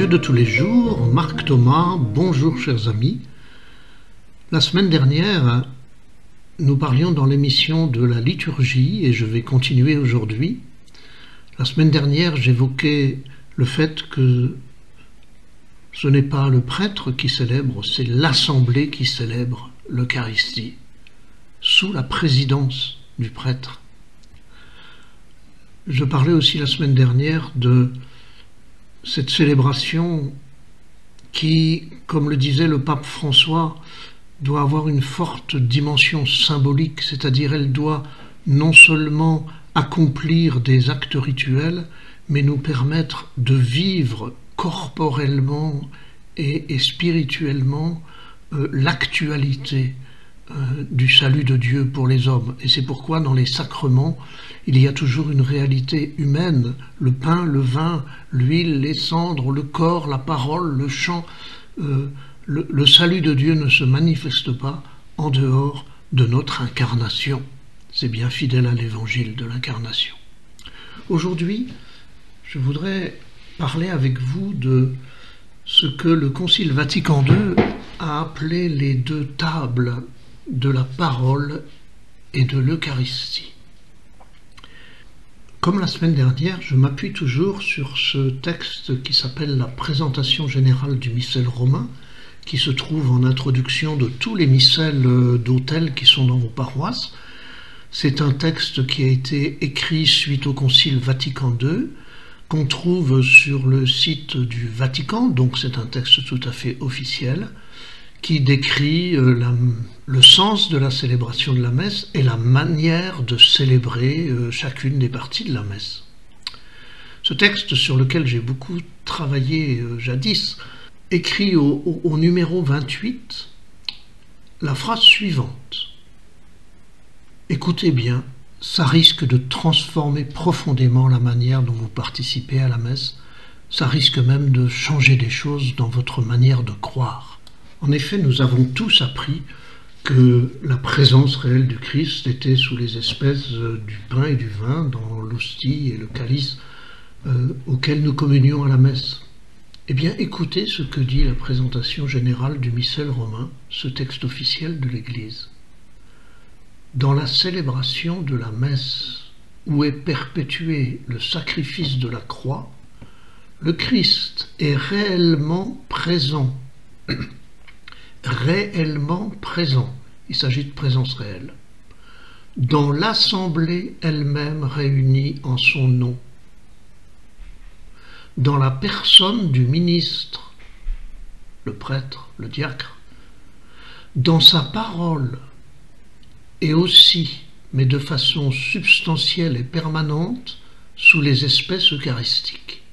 Dieu de tous les jours, Marc Thomas, bonjour chers amis. La semaine dernière, nous parlions dans l'émission de la liturgie et je vais continuer aujourd'hui. La semaine dernière, j'évoquais le fait que ce n'est pas le prêtre qui célèbre, c'est l'assemblée qui célèbre l'Eucharistie, sous la présidence du prêtre. Je parlais aussi la semaine dernière de cette célébration qui, comme le disait le pape François, doit avoir une forte dimension symbolique, c'est-à-dire elle doit non seulement accomplir des actes rituels, mais nous permettre de vivre corporellement et spirituellement l'actualité du salut de Dieu pour les hommes. Et c'est pourquoi dans les sacrements, il y a toujours une réalité humaine, le pain, le vin, l'huile, les cendres, le corps, la parole, le chant. Le salut de Dieu ne se manifeste pas en dehors de notre incarnation. C'est bien fidèle à l'évangile de l'incarnation. Aujourd'hui, je voudrais parler avec vous de ce que le Concile Vatican II a appelé les deux tables de la parole et de l'Eucharistie. Comme la semaine dernière, je m'appuie toujours sur ce texte qui s'appelle la présentation générale du missel romain, qui se trouve en introduction de tous les missels d'autel qui sont dans vos paroisses. C'est un texte qui a été écrit suite au Concile Vatican II, qu'on trouve sur le site du Vatican, donc c'est un texte tout à fait officiel, qui décrit le sens de la célébration de la messe et la manière de célébrer chacune des parties de la messe. Ce texte, sur lequel j'ai beaucoup travaillé jadis, écrit au numéro 28 la phrase suivante. Écoutez bien, ça risque de transformer profondément la manière dont vous participez à la messe, ça risque même de changer des choses dans votre manière de croire. En effet, nous avons tous appris que la présence réelle du Christ était sous les espèces du pain et du vin, dans l'hostie et le calice auxquels nous communions à la messe. Eh bien, écoutez ce que dit la présentation générale du missel romain, ce texte officiel de l'Église. Dans la célébration de la messe, où est perpétué le sacrifice de la croix, le Christ est réellement présent. Réellement présent, il s'agit de présence réelle, dans l'assemblée elle-même réunie en son nom, dans la personne du ministre, le prêtre, le diacre, dans sa parole, et aussi, mais de façon substantielle et permanente, sous les espèces eucharistiques.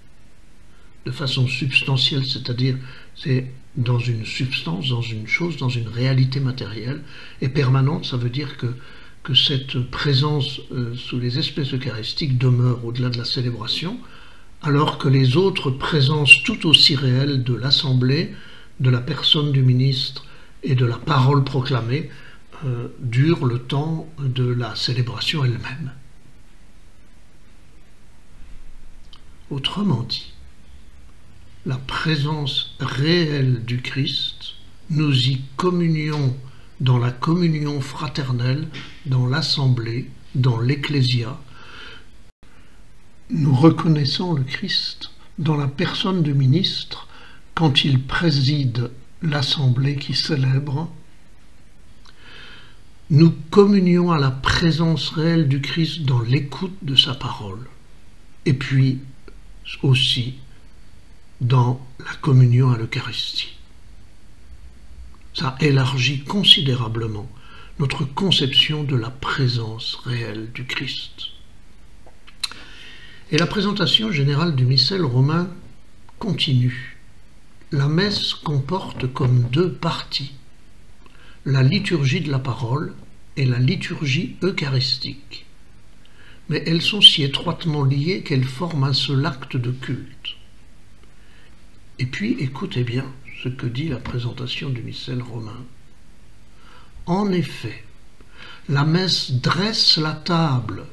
De façon substantielle, c'est-à-dire, c'est dans une substance, dans une chose, dans une réalité matérielle, et permanente, ça veut dire que cette présence sous les espèces eucharistiques demeure au-delà de la célébration, alors que les autres présences tout aussi réelles de l'assemblée, de la personne du ministre et de la parole proclamée durent le temps de la célébration elle-même. Autrement dit, la présence réelle du Christ, nous y communions dans la communion fraternelle, dans l'assemblée, dans l'ecclésia. Nous reconnaissons le Christ dans la personne du ministre quand il préside l'assemblée qui célèbre. Nous communions à la présence réelle du Christ dans l'écoute de sa parole. Et puis aussi dans la communion à l'Eucharistie. Ça élargit considérablement notre conception de la présence réelle du Christ. Et la présentation générale du missel romain continue. La messe comporte comme deux parties, la liturgie de la parole et la liturgie eucharistique. Mais elles sont si étroitement liées qu'elles forment un seul acte de culte. Et puis, écoutez bien ce que dit la présentation du missel romain. En effet, la messe dresse la table.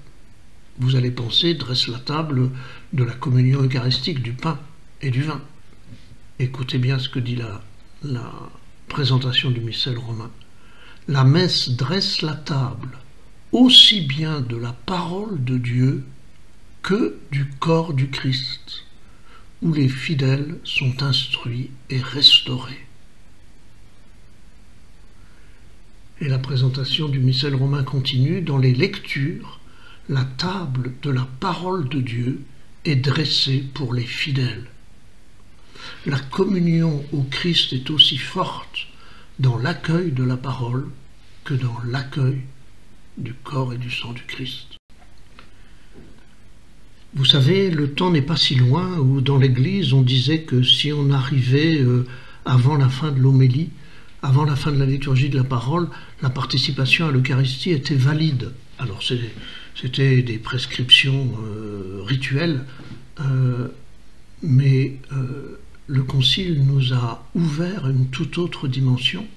Vous allez penser, dresse la table de la communion eucharistique, du pain et du vin. Écoutez bien ce que dit la présentation du missel romain. La messe dresse la table aussi bien de la parole de Dieu que du corps du Christ, où les fidèles sont instruits et restaurés. Et la présentation du missel romain continue. Dans les lectures, la table de la parole de Dieu est dressée pour les fidèles. La communion au Christ est aussi forte dans l'accueil de la parole que dans l'accueil du corps et du sang du Christ. Vous savez, le temps n'est pas si loin où dans l'Église on disait que si on arrivait avant la fin de l'homélie, avant la fin de la liturgie de la parole, la participation à l'Eucharistie était valide. Alors c'était des prescriptions rituelles, mais le Concile nous a ouvert une toute autre dimension.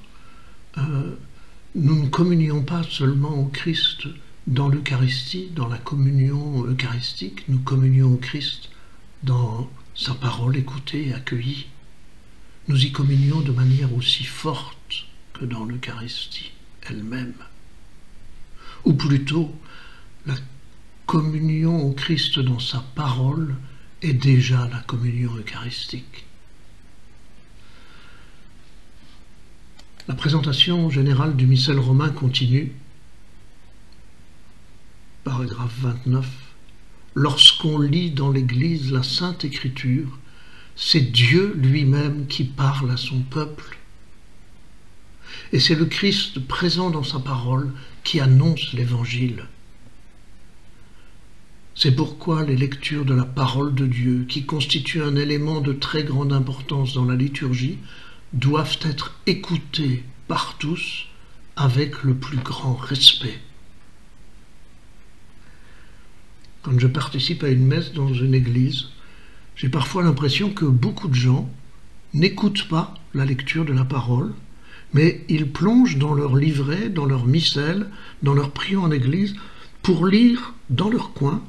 Nous ne communions pas seulement au Christ dans l'Eucharistie, dans la communion eucharistique, nous communions au Christ dans sa parole écoutée et accueillie. Nous y communions de manière aussi forte que dans l'Eucharistie elle-même. Ou plutôt, la communion au Christ dans sa parole est déjà la communion eucharistique. La présentation générale du missel romain continue. Paragraphe 29. Lorsqu'on lit dans l'Église la Sainte Écriture, c'est Dieu lui-même qui parle à son peuple. Et c'est le Christ présent dans sa parole qui annonce l'Évangile. C'est pourquoi les lectures de la parole de Dieu, qui constituent un élément de très grande importance dans la liturgie, doivent être écoutées par tous avec le plus grand respect. Quand je participe à une messe dans une église, j'ai parfois l'impression que beaucoup de gens n'écoutent pas la lecture de la parole, mais ils plongent dans leur livret, dans leur missel, dans leur prière en église, pour lire dans leur coin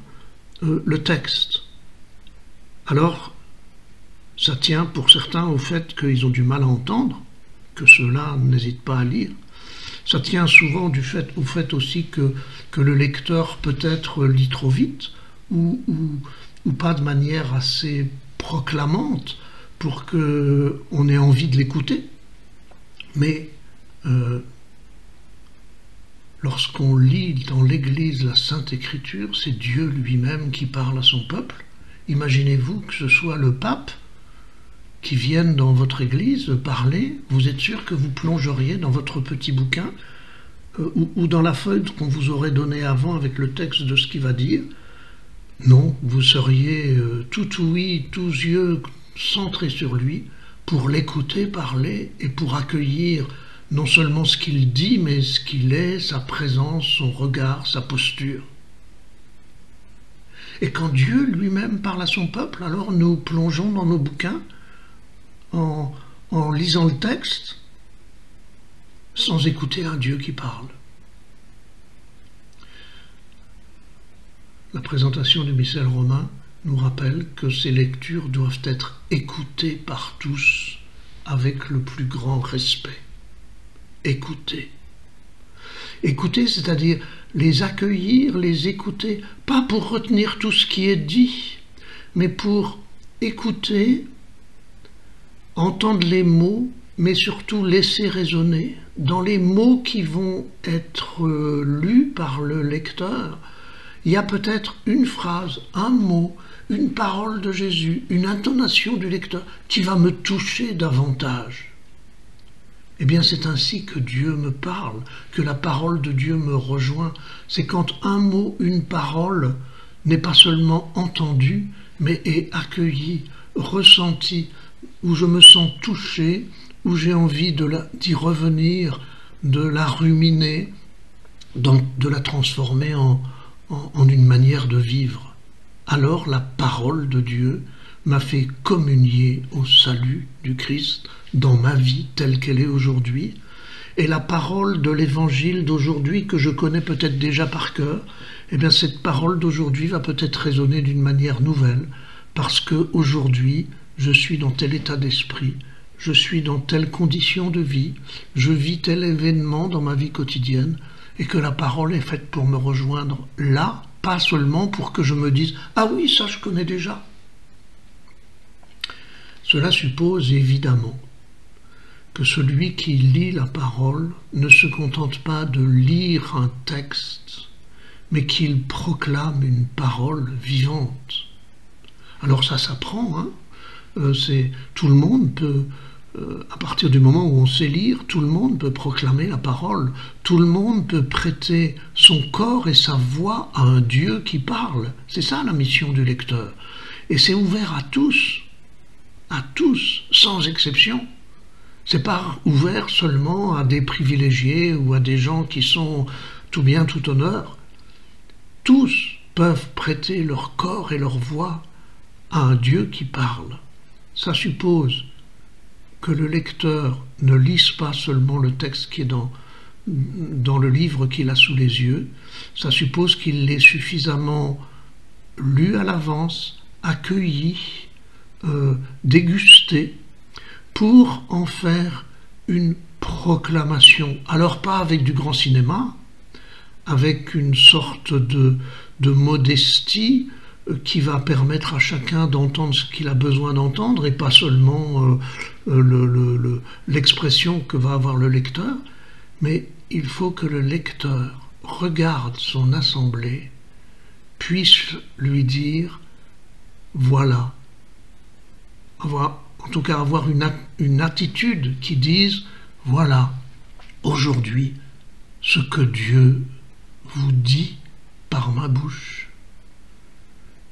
le texte. Alors, ça tient pour certains au fait qu'ils ont du mal à entendre, que ceux-là n'hésitent pas à lire. Ça tient souvent au fait aussi que le lecteur peut-être lit trop vite ou pas de manière assez proclamante pour qu'on ait envie de l'écouter. Mais lorsqu'on lit dans l'Église la Sainte Écriture, c'est Dieu lui-même qui parle à son peuple. Imaginez-vous que ce soit le pape qui vienne dans votre église parler, vous êtes sûr que vous plongeriez dans votre petit bouquin ou dans la feuille qu'on vous aurait donnée avant avec le texte de ce qu'il va dire? Non, vous seriez tout ouïe, tous yeux centrés sur lui pour l'écouter parler et pour accueillir non seulement ce qu'il dit, mais ce qu'il est, sa présence, son regard, sa posture. Et quand Dieu lui-même parle à son peuple, alors nous plongeons dans nos bouquins en lisant le texte sans écouter un Dieu qui parle. La présentation du missel romain nous rappelle que ces lectures doivent être écoutées par tous avec le plus grand respect. Écouter. Écouter, c'est-à-dire les accueillir, les écouter, pas pour retenir tout ce qui est dit, mais pour écouter, entendre les mots, mais surtout laisser résonner. Dans les mots qui vont être lus par le lecteur, il y a peut-être une phrase, un mot, une parole de Jésus, une intonation du lecteur qui va me toucher davantage. Eh bien, c'est ainsi que Dieu me parle, que la parole de Dieu me rejoint. C'est quand un mot, une parole n'est pas seulement entendue, mais est accueillie, ressentie, où je me sens touché, où j'ai envie d'y revenir, de la ruminer, de la transformer en une manière de vivre. Alors la parole de Dieu m'a fait communier au salut du Christ dans ma vie telle qu'elle est aujourd'hui. Et la parole de l'évangile d'aujourd'hui, que je connais peut-être déjà par cœur, eh bien cette parole d'aujourd'hui va peut-être résonner d'une manière nouvelle, parce qu'aujourd'hui, je suis dans tel état d'esprit, je suis dans telle condition de vie, je vis tel événement dans ma vie quotidienne, et que la parole est faite pour me rejoindre là, pas seulement pour que je me dise « Ah oui, ça je connais déjà ». Cela suppose évidemment que celui qui lit la parole ne se contente pas de lire un texte, mais qu'il proclame une parole vivante. Alors ça s'apprend, hein. Tout le monde peut, à partir du moment où on sait lire, tout le monde peut proclamer la parole, tout le monde peut prêter son corps et sa voix à un Dieu qui parle. C'est ça la mission du lecteur. Et c'est ouvert à tous, sans exception. C'est pas ouvert seulement à des privilégiés ou à des gens qui sont tout bien, tout honneur. Tous peuvent prêter leur corps et leur voix à un Dieu qui parle. Ça suppose que le lecteur ne lise pas seulement le texte qui est dans le livre qu'il a sous les yeux, ça suppose qu'il l'ait suffisamment lu à l'avance, accueilli, dégusté, pour en faire une proclamation. Alors pas avec du grand cinéma, avec une sorte de modestie qui va permettre à chacun d'entendre ce qu'il a besoin d'entendre et pas seulement l'expression que va avoir le lecteur, mais il faut que le lecteur regarde son assemblée, puisse lui dire « voilà ». En tout cas avoir une attitude qui dise « voilà, aujourd'hui, ce que Dieu vous dit par ma bouche ».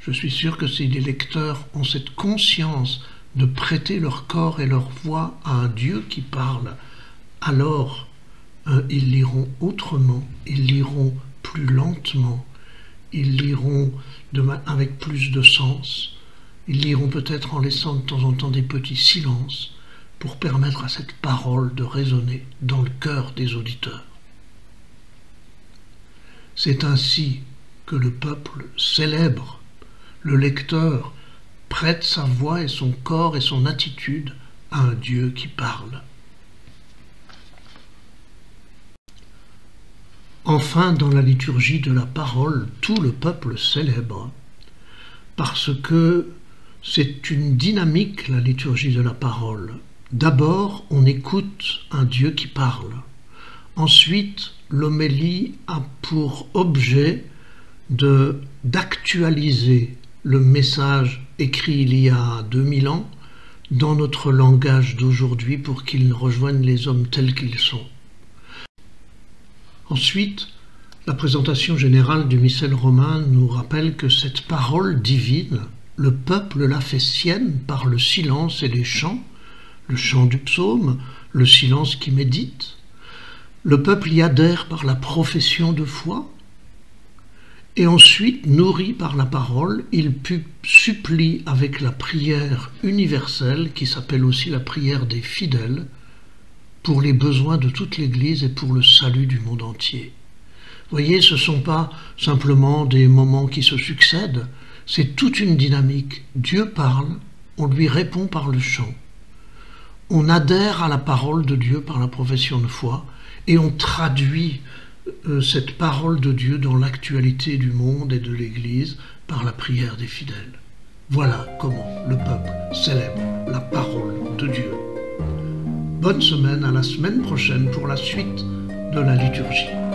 Je suis sûr que si les lecteurs ont cette conscience de prêter leur corps et leur voix à un Dieu qui parle, alors ils liront autrement, ils liront plus lentement, ils liront avec plus de sens, ils liront peut-être en laissant de temps en temps des petits silences pour permettre à cette parole de résonner dans le cœur des auditeurs. C'est ainsi que le peuple célèbre. Le lecteur prête sa voix et son corps et son attitude à un Dieu qui parle. Enfin, dans la liturgie de la parole, tout le peuple célèbre, parce que c'est une dynamique, la liturgie de la parole. D'abord, on écoute un Dieu qui parle. Ensuite, l'homélie a pour objet d'actualiser le message écrit il y a 2000 ans dans notre langage d'aujourd'hui pour qu'il rejoigne les hommes tels qu'ils sont. Ensuite, la présentation générale du missel romain nous rappelle que cette parole divine, le peuple l'a fait sienne par le silence et les chants, le chant du psaume, le silence qui médite. Le peuple y adhère par la profession de foi. Et ensuite, nourri par la parole, il supplie avec la prière universelle, qui s'appelle aussi la prière des fidèles, pour les besoins de toute l'Église et pour le salut du monde entier. Vous voyez, ce ne sont pas simplement des moments qui se succèdent, c'est toute une dynamique. Dieu parle, on lui répond par le chant. On adhère à la parole de Dieu par la profession de foi, et on traduit cette parole de Dieu dans l'actualité du monde et de l'Église par la prière des fidèles. Voilà comment le peuple célèbre la parole de Dieu. Bonne semaine, à la semaine prochaine pour la suite de la liturgie.